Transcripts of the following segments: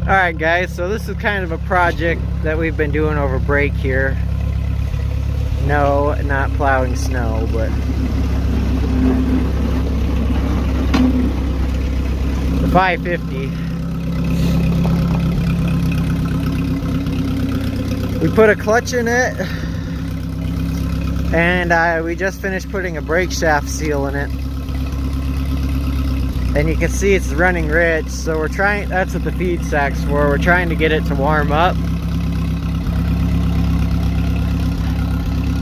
Alright guys, so this is kind of a project that we've been doing over break here. No, not plowing snow, but the 550. We put a clutch in it, and we just finished putting a brake shaft seal in it. And you can see it's running rich, so we're trying, that's what the feed sack's for. We're trying to get it to warm up.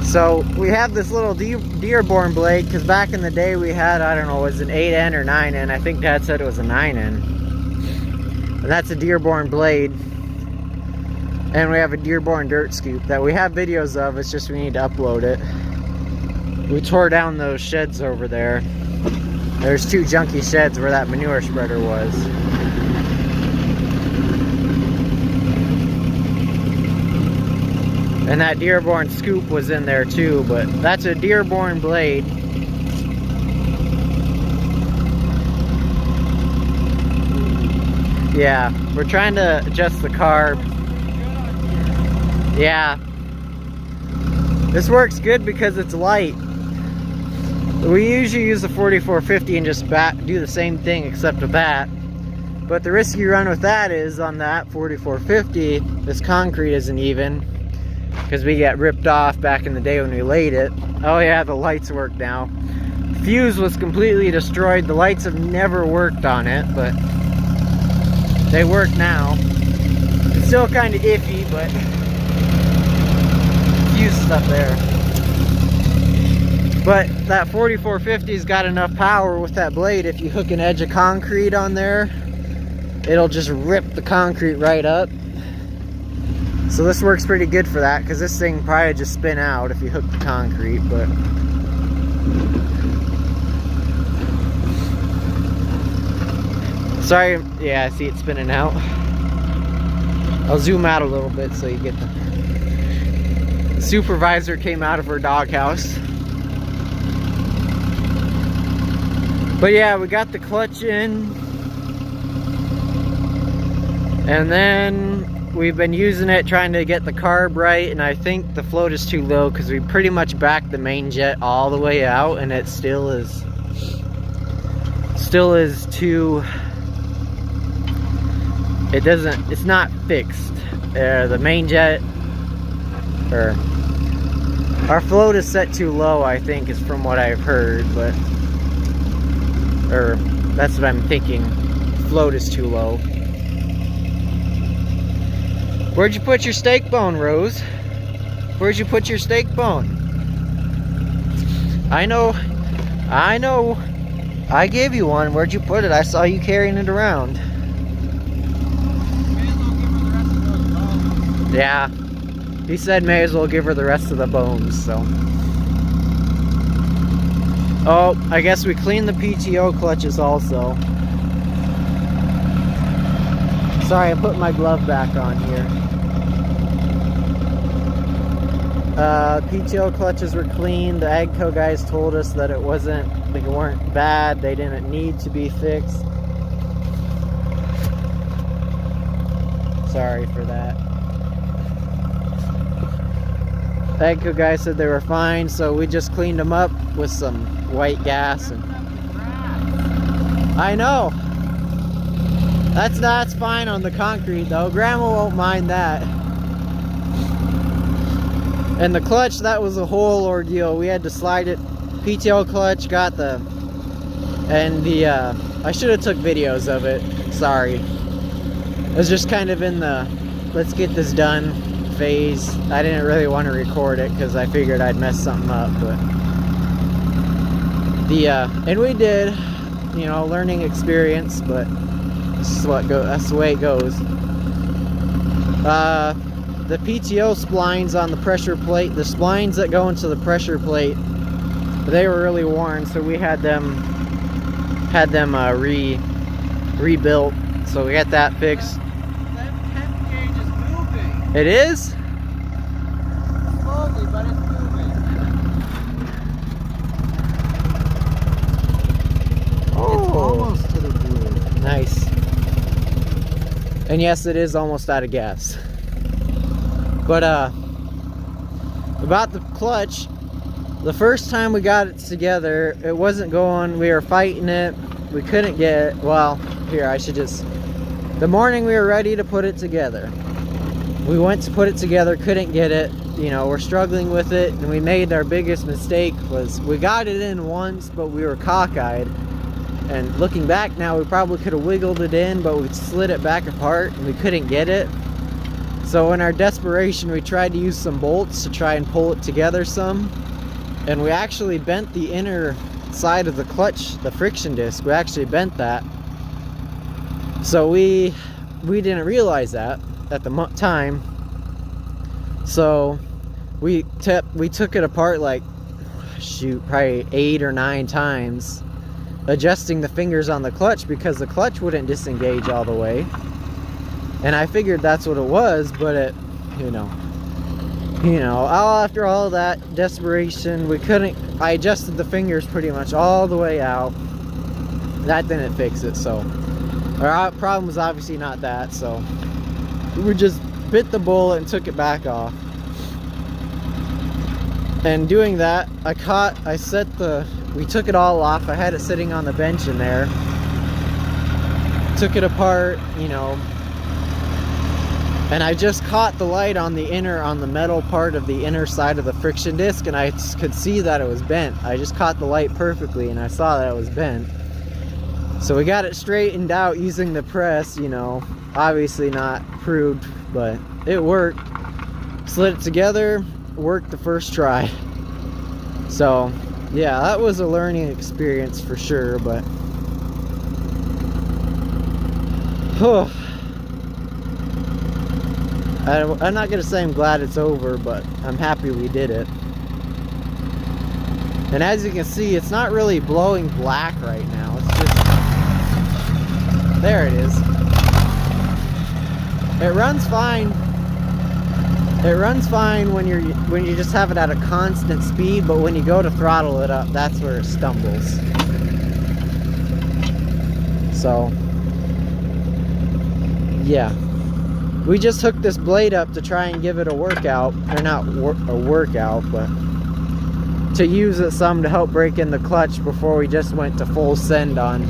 So we have this little Dearborn blade, because back in the day we had, I don't know, was it an 8N or 9N? I think Dad said it was a 9N. And that's a Dearborn blade. And we have a Dearborn dirt scoop that we have videos of, it's just we need to upload it. We tore down those sheds over there. There's two junky sheds where that manure spreader was. And that Dearborn scoop was in there too, but that's a Dearborn blade. Yeah, we're trying to adjust the carb. Yeah. This works good because it's light. We usually use the 4450 and just do the same thing except with that. But the risk you run with that is on that 4450, this concrete isn't even, because we get ripped off back in the day when we laid it. Oh yeah, the lights work now. Fuse was completely destroyed. The lights have never worked on it, but they work now. It's still kind of iffy, but fuse stuff there. But that 4450's got enough power with that blade. If you hook an edge of concrete on there, it'll just rip the concrete right up. So this works pretty good for that, because this thing probably just spin out if you hook the concrete. But sorry, yeah, I see it spinning out. I'll zoom out a little bit so you get the supervisor came out of her doghouse. But yeah, we got the clutch in, and then we've been using it trying to get the carb right, and I think the float is too low because we pretty much backed the main jet all the way out, and it still is too, it's not fixed. The main jet, or our float is set too low, I think, is from what I've heard, but or that's what I'm thinking. Float is too low. Where'd you put your steak bone, Rose? Where'd you put your steak bone? I know. I gave you one. Where'd you put it? I saw you carrying it around. Yeah. He said may as well give her the rest of the bones, so. Oh, I guess we cleaned the PTO clutches also. Sorry, I put my glove back on here. PTO clutches were cleaned. The AGCO guys told us that it they weren't bad. They didn't need to be fixed. Sorry for that. The AGCO guys said they were fine, so we just cleaned them up with some white gas. And I know. That's fine on the concrete though. Grandma won't mind that. And the clutch, that was a whole ordeal. We had to slide it. PTO clutch got I should have took videos of it. Sorry. It was just kind of in the let's get this done phase. I didn't really want to record it because I figured I'd mess something up, but and we did, you know, learning experience, but that's the way it goes. The PTO splines on the pressure plate, the splines that go into the pressure plate, they were really worn, so we had them rebuilt. So we got that fixed. That 10 gauge is moving. It is? Slowly, but it's moving. Oh, It's almost to the blue. Nice. And yes, it is almost out of gas. But about the clutch, the first time we got it together, it wasn't going. We were fighting it. We couldn't get, well, here, I should just, the morning we were ready to put it together, we went to put it together, couldn't get it. You know, we're struggling with it, and we made our biggest mistake was we got it in once, but we were cockeyed. And looking back now, we probably could have wiggled it in, but we slid it back apart and we couldn't get it. So in our desperation, we tried to use some bolts to try and pull it together some. And we actually bent the inner side of the clutch, the friction disc. We actually bent that. So we didn't realize that at the time. So we took it apart like, shoot, probably 8 or 9 times, adjusting the fingers on the clutch because the clutch wouldn't disengage all the way. And I figured that's what it was, but it, you know, after all that desperation, we couldn't, I adjusted the fingers pretty much all the way out. That didn't fix it, so our problem was obviously not that, so we just bit the bullet and took it back off. And doing that, we took it all off. I had it sitting on the bench in there. Took it apart, you know, and I just caught the light on the metal part of the inner side of the friction disc, and I could see that it was bent. I just caught the light perfectly, and I saw that it was bent. So we got it straightened out using the press, you know, obviously not proved, but it worked. Slid it together, worked the first try. So yeah, that was a learning experience for sure, but I'm not gonna say I'm glad it's over, but I'm happy we did it. And as you can see, it's not really blowing black right now. It's just, there it is. It runs fine. It runs fine when you just have it at a constant speed, but when you go to throttle it up, that's where it stumbles. So yeah, we just hooked this blade up to try and give it a workout, or not a workout, but to use it some to help break in the clutch before we just went to full send on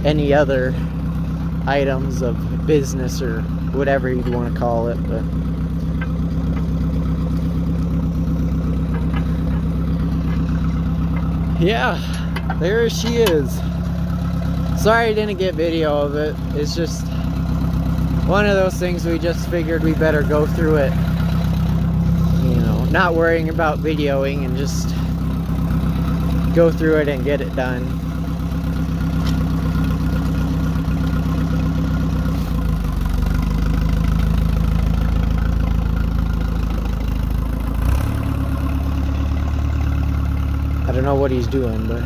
any other items of business or whatever you'd want to call it. But yeah, there she is. Sorry I didn't get video of it. It's just one of those things we just figured we better go through it, you know, not worrying about videoing and just go through it and get it done. I don't know what he's doing, but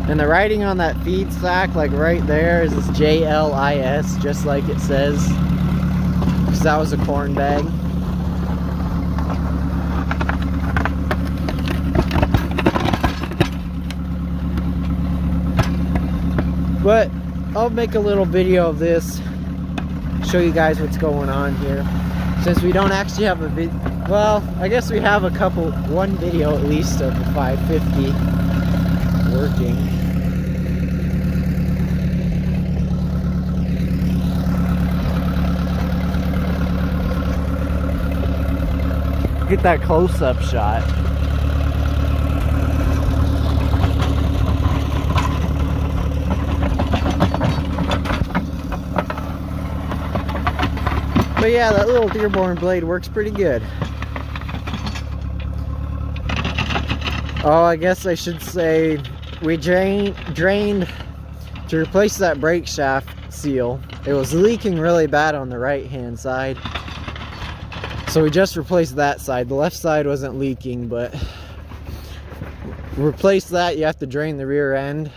and the writing on that feed sack, like right there, is this JLIS, just like it says, because that was a corn bag. But I'll make a little video of this, show you guys what's going on here, since we don't actually have a well, I guess we have one video at least of the 550 working. Get that close-up shot. But yeah, that little Dearborn blade works pretty good. Oh, I guess I should say we drained to replace that brake shaft seal. It was leaking really bad on the right hand side, so we just replaced that side. The left side wasn't leaking, but replace that, you have to drain the rear end,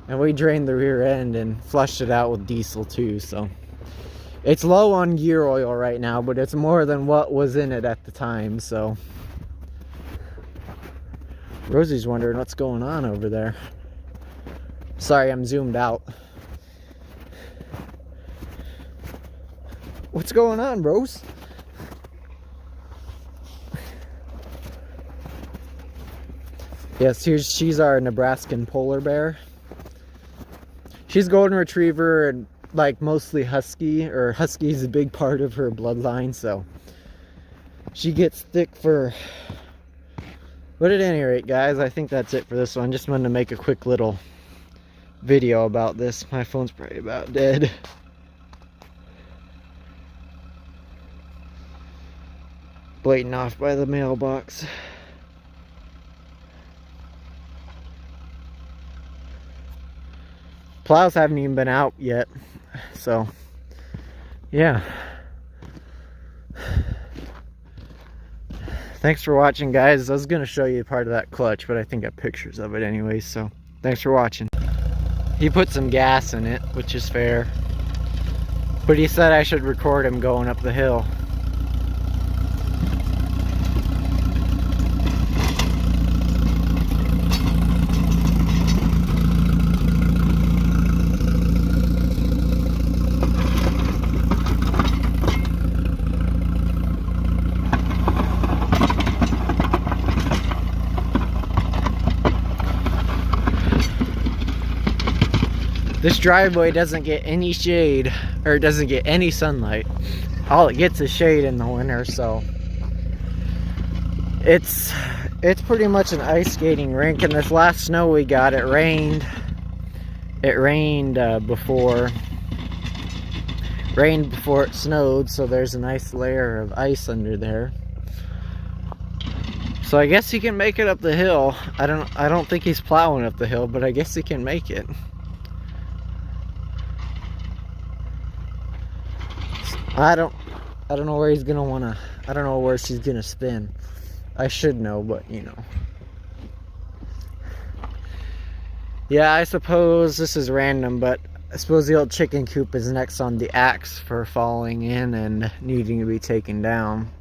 and we drained the rear end and flushed it out with diesel too. So it's low on gear oil right now, but it's more than what was in it at the time. So Rosie's wondering what's going on over there. Sorry, I'm zoomed out. What's going on, Rose? Yes, she's our Nebraskan polar bear. She's golden retriever and like mostly husky, or husky is a big part of her bloodline, so she gets thick fur. But at any rate, guys, I think that's it for this one. Just wanted to make a quick little video about this. My phone's probably about dead. Blatant off by the mailbox. Plows haven't even been out yet, so yeah. Thanks for watching, guys. I was gonna show you part of that clutch, but I think I have pictures of it anyways, so thanks for watching. He put some gas in it, which is fair, but he said I should record him going up the hill. This driveway doesn't get any shade, or it doesn't get any sunlight. All it gets is shade in the winter, so it's pretty much an ice skating rink. And this last snow we got, it rained before it snowed, so there's a nice layer of ice under there. So I guess he can make it up the hill. I don't think he's plowing up the hill, but I guess he can make it. I don't know where he's gonna wanna. I don't know where she's gonna spin. I should know, but you know. Yeah, I suppose this is random, but I suppose the old chicken coop is next on the axe for falling in and needing to be taken down.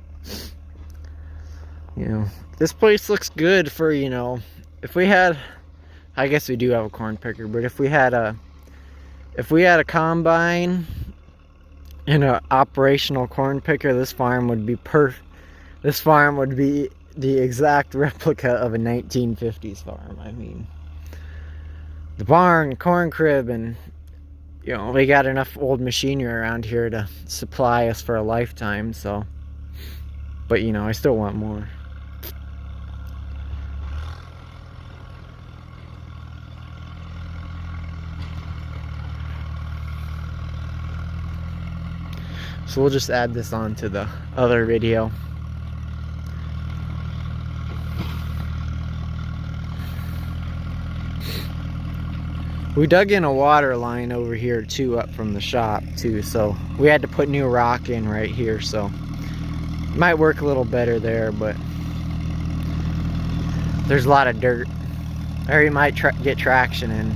You know, this place looks good for, you know, if we had, I guess we do have a corn picker, but if we had a combine and an operational corn picker, this farm would be perfect. This farm would be the exact replica of a 1950s farm. I mean, the barn, corn crib, and you know, we got enough old machinery around here to supply us for a lifetime, so, but you know, I still want more. So we'll just add this on to the other video. We dug in a water line over here too, up from the shop too, so we had to put new rock in right here, so it might work a little better there, but there's a lot of dirt. Or you might get traction in.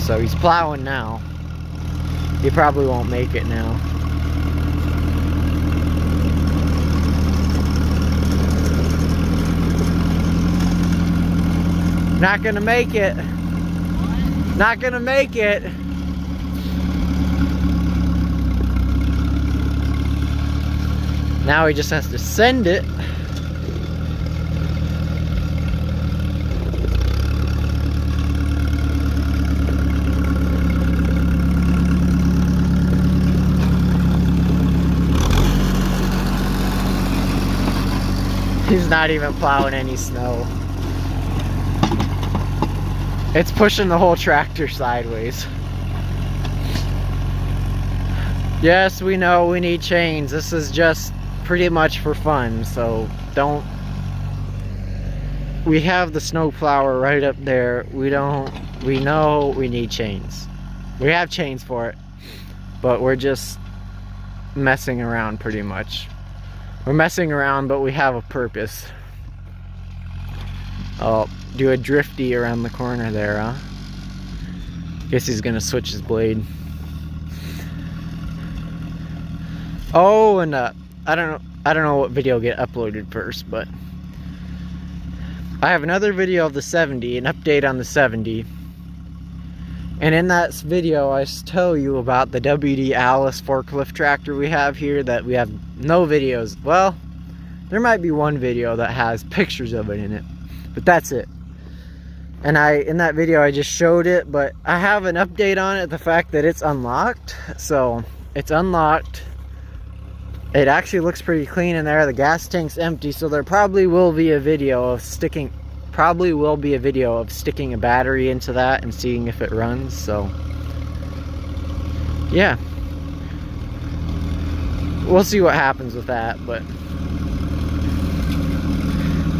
So he's plowing now. He probably won't make it now. Not gonna make it. Not gonna make it. Now he just has to send it. He's not even plowing any snow. It's pushing the whole tractor sideways. Yes, we know we need chains. This is just pretty much for fun, so don't. We have the snow plower right up there. We know we need chains. We have chains for it, but we're just messing around pretty much. We're messing around, but we have a purpose. I'll do a drifty around the corner there, huh? Guess he's gonna switch his blade. Oh, and I don't know. I don't know what video will get uploaded first, but I have another video of the 70, an update on the 70. And in that video, I tell you about the WD Alice forklift tractor we have here that we have no videos. Well, there might be one video that has pictures of it in it, but that's it. And in that video, I just showed it, but I have an update on it, the fact that it's unlocked. So it's unlocked. It actually looks pretty clean in there. The gas tank's empty, so there probably will be a video of sticking a battery into that and seeing if it runs. So yeah, we'll see what happens with that, but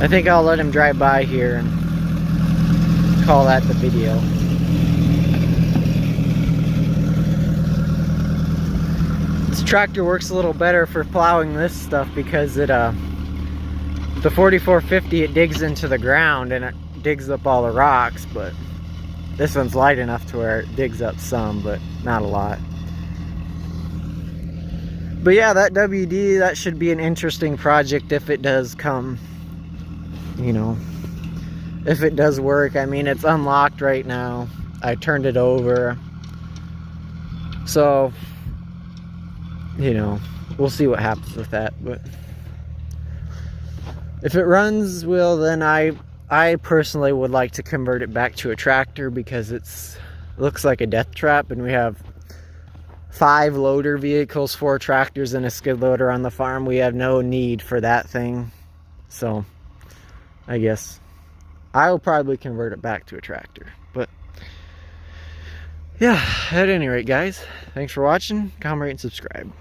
I think I'll let him drive by here and call that the video. This tractor works a little better for plowing this stuff because it the 4450, it digs into the ground and it digs up all the rocks, but this one's light enough to where it digs up some, but not a lot. But yeah, that WD, that should be an interesting project if it does come, you know, if it does work. I mean, it's unlocked right now. I turned it over. So, you know, we'll see what happens with that, but if it runs, well, then I personally would like to convert it back to a tractor because it looks like a death trap, and we have 5 loader vehicles, 4 tractors, and a skid loader on the farm. We have no need for that thing. So I guess I'll probably convert it back to a tractor. But yeah, at any rate, guys, thanks for watching. Comment, rate, and subscribe.